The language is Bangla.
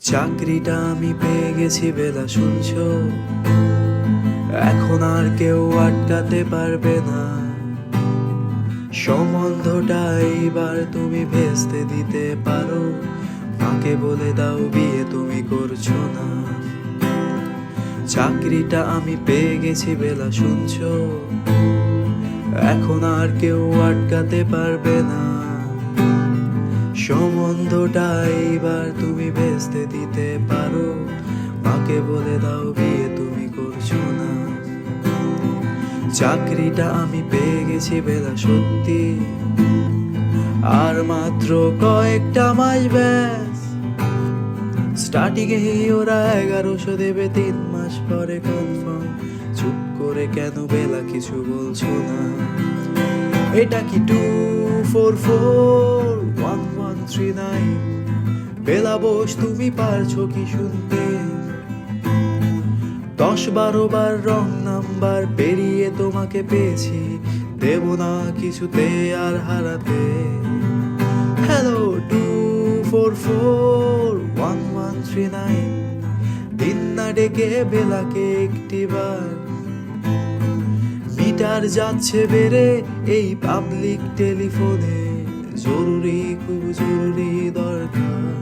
চাকরিটা আমি পেয়ে গেছি বেলা, শুনছো? এখন আর কেউ আটকাতে পারবে না। সম্বন্ধটা এইবার তুমি ভেস্তে দিতে পারো। মাকে বলে দাও বিয়ে তুমি করছো না। চাকরিটা আমি পেয়ে গেছি বেলা, শুনছো? এখন আর কেউ আটকাতে পারবে না। সম্বন্ধটা এইবার তুমি ভেস্তে দিতে পারো। মাকে বলে দাও বিয়ে তুমি করছো না। চাকরিটা আমি পেয়ে গেছি বেলা, সত্যি আর মাত্র কয়েকটা মাস ব্যাস। স্টার্টিং এ ওরা 1100 দেবে, 3 মাস পরে কনফার্ম। চুপ করে কেন বেলা কিছু বলছো না? এটা কি 2441139? বেলা বোস, তুমি পারছো কি শুনতে? 10-12 বার রং নাম্বার পেরিয়ে তোমাকে পেয়েছি, দেব না কিছুতে আর হারাতে। হ্যালো 2441139, দিন না ডেকে বেলাকে একটিবার। মিটার যাচ্ছে বেড়ে এই পাবলিক টেলিফোনে, জরুরি খুব জরুরি দরকার।